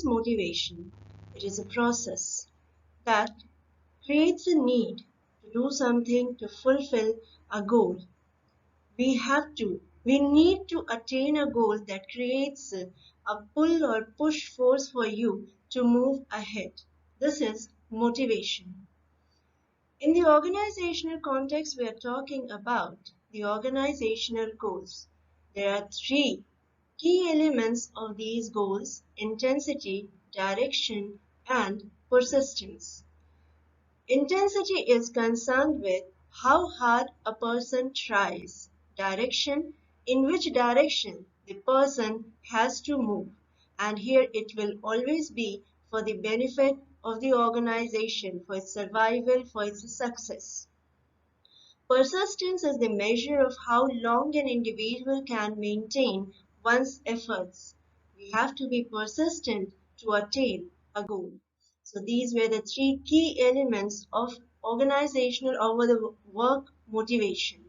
is motivation? It is a process that creates a need to do something to fulfill a goal. We need to attain a goal that creates a pull or push force for you to move ahead. This is motivation. In the organizational context, we are talking about the organizational goals. There are three key elements of these goals: intensity, direction, and persistence. Intensity is concerned with how hard a person tries, direction, in which direction the person has to move, and here it will always be for the benefit of the organization, for its survival, for its success. Persistence is the measure of how long an individual can maintain one's efforts. We have to be persistent to attain a goal. So these were the three key elements of organizational over the work motivation.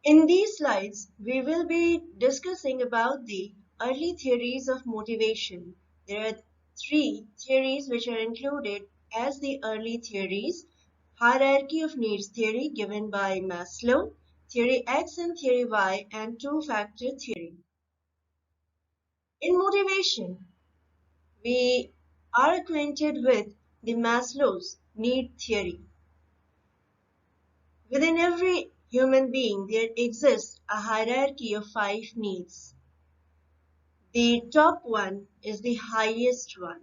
In these slides, we will be discussing about the early theories of motivation. There are three theories which are included as the early theories: hierarchy of needs theory given by Maslow, theory X and theory Y, and two-factor theory. In motivation, we are acquainted with the Maslow's need theory. Within every human being, there exists a hierarchy of 5 needs. The top one is the highest one.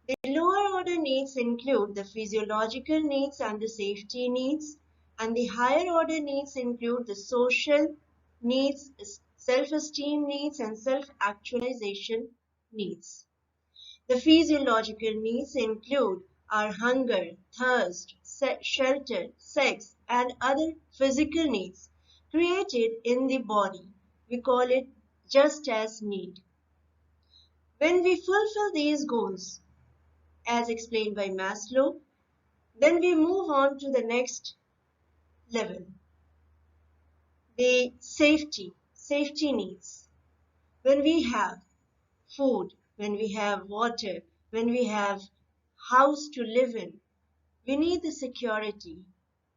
The lower order needs include the physiological needs and the safety needs, and the higher order needs include the social needs, self-esteem needs, and self-actualization needs. The physiological needs include our hunger, thirst, shelter, sex, and other physical needs created in the body. We call it just as need. When we fulfill these goals, as explained by Maslow, then we move on to the next level, the safety needs. When we have food, when we have water, when we have house to live in, we need the security,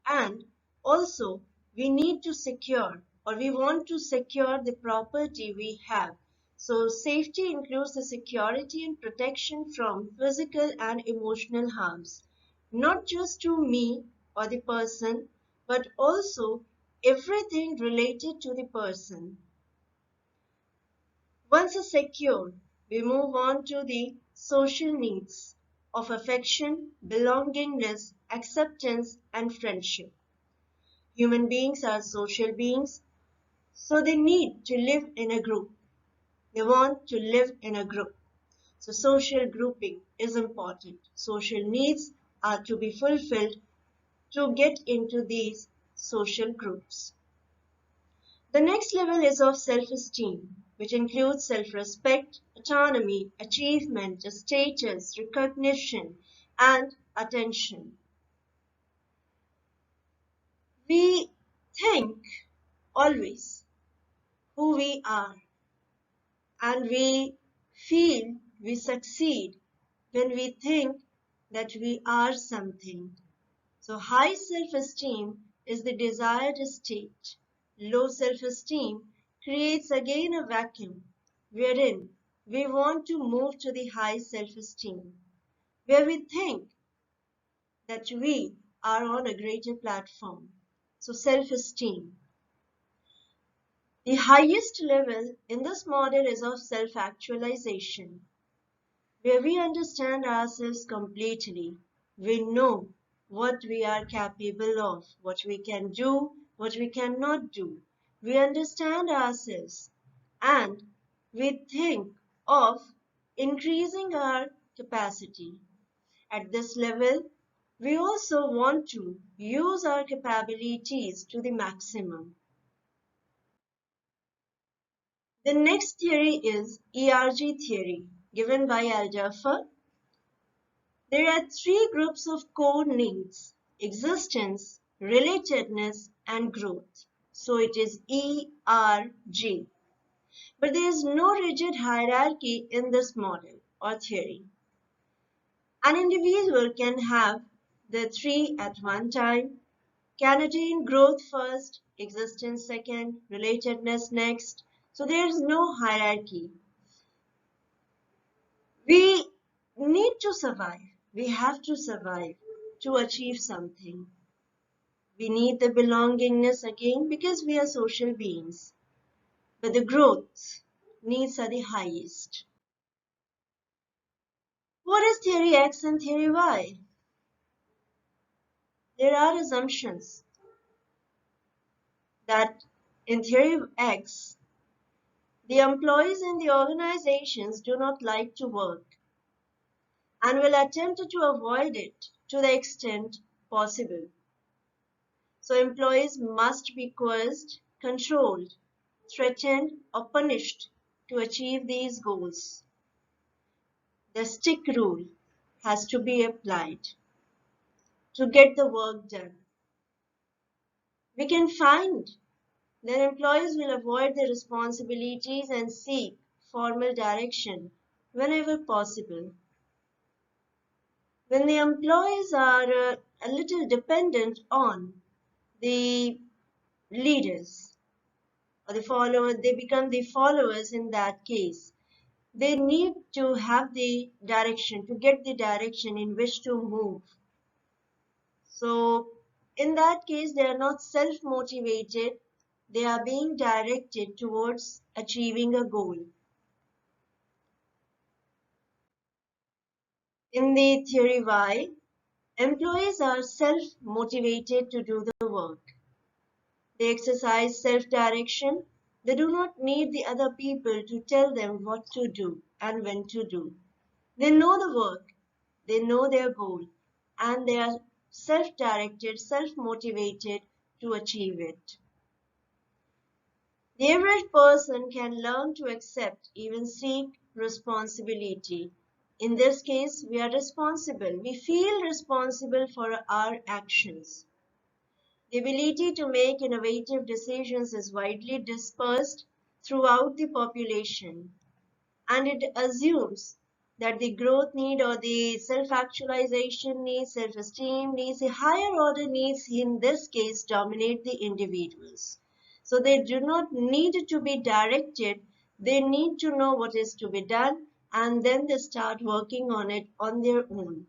and also we need to secure, or we want to secure, the property we have. So safety includes the security and protection from physical and emotional harms, not just to me or the person, but also everything related to the person. Once secure, we move on to the social needs of affection, belongingness, acceptance, and friendship. Human beings are social beings, so they need to live in a group. They want to live in a group. So social grouping is important. Social needs are to be fulfilled to get into these social groups. The next level is of self-esteem, which includes self-respect, autonomy, achievement, status, recognition, and attention. We think always who we are, and we feel we succeed when we think that we are something. So high self-esteem is the desired state. Low self-esteem creates again a vacuum wherein we want to move to the high self-esteem, where we think that we are on a greater platform. So self-esteem. The highest level in this model is of self-actualization, where we understand ourselves completely. We know what we are capable of, what we can do, what we cannot do. We understand ourselves, and we think of increasing our capacity. At this level, we also want to use our capabilities to the maximum. The next theory is ERG theory, given by Aljafer. There are three groups of core needs: existence, relatedness, and growth. So it is ERG. But there is no rigid hierarchy in this model or theory. An individual can have the three at one time, can attain growth first, existence second, relatedness next. So there is no hierarchy. We need to survive. We have to survive to achieve something. We need the belongingness again because we are social beings. But the growth needs are the highest. What is theory X and theory Y? There are assumptions that in theory X, the employees in the organizations do not like to work and will attempt to avoid it to the extent possible. So employees must be coerced, controlled, threatened, or punished to achieve these goals. The stick rule has to be applied to get the work done. We can find that employees will avoid their responsibilities and seek formal direction whenever possible. When the employees are a little dependent on the leaders or the followers, they become the followers in that case. They need to have the direction, to get the direction in which to move. So, in that case, they are not self motivated, they are being directed towards achieving a goal. In the theory Y, employees are self motivated to do the work. They exercise self direction. They do not need the other people to tell them what to do and when to do. They know the work, they know their goal, and they are self directed, self motivated to achieve it. The average person can learn to accept, even seek responsibility. In this case, we are responsible. We feel responsible for our actions. The ability to make innovative decisions is widely dispersed throughout the population, and it assumes that the growth need or the self-actualization needs, self-esteem needs, the higher order needs in this case dominate the individuals. So they do not need to be directed, they need to know what is to be done and then they start working on it on their own.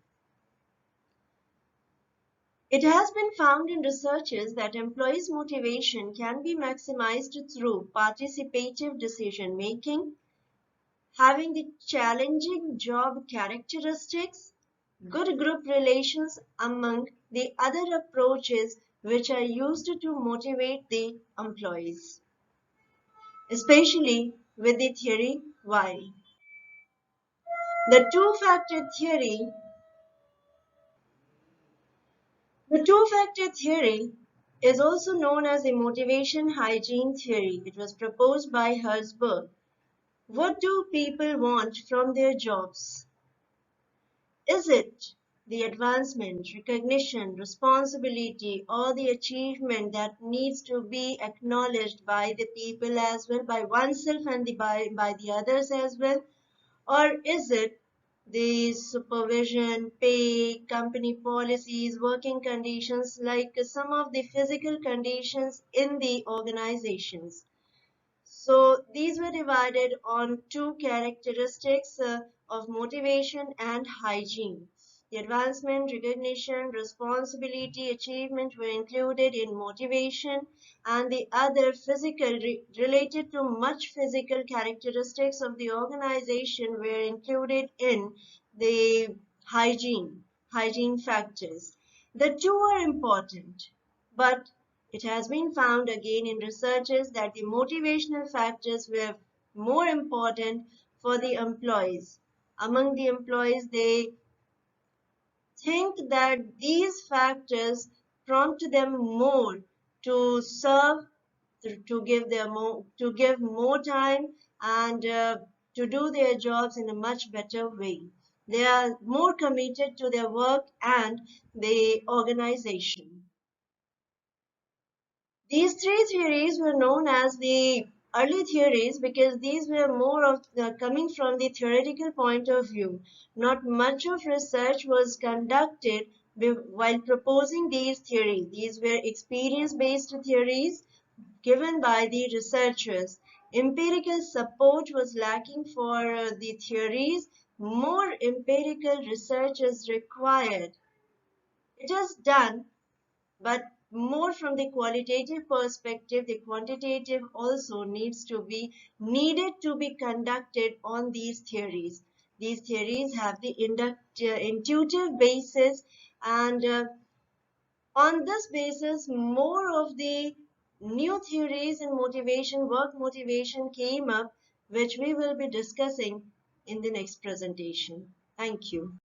It has been found in researches that employees' motivation can be maximized through participative decision making, having the challenging job characteristics, good group relations among the other approaches which are used to motivate the employees, especially with the theory Y. The two-factor theory The two-factor theory is also known as the motivation hygiene theory. It was proposed by Herzberg. What do people want from their jobs? Is it the advancement, recognition, responsibility, or the achievement that needs to be acknowledged by the people as well, by oneself and by the others as well? Or is it the supervision, pay, company policies, working conditions, like some of the physical conditions in the organizations? So these were divided on two characteristics of motivation and hygiene. The advancement, recognition, responsibility, achievement were included in motivation, and the other physical related to much physical characteristics of the organization were included in the hygiene factors. The two are important, but it has been found again in researches that the motivational factors were more important for the employees. Among the employees, they think that these factors prompt them more to serve, to give more time and to do their jobs in a much better way. They are more committed to their work and the organization. These three theories were known as the early theories because these were more of coming from the theoretical point of view. Not much of research was conducted while proposing these theories. These were experience-based theories given by the researchers. Empirical support was lacking for the theories. More empirical research is required. It is done, but more from the qualitative perspective. The quantitative also needed to be conducted on these theories. These theories have the intuitive basis, and on this basis more of the new theories in motivation, work motivation came up, which we will be discussing in the next presentation. Thank you.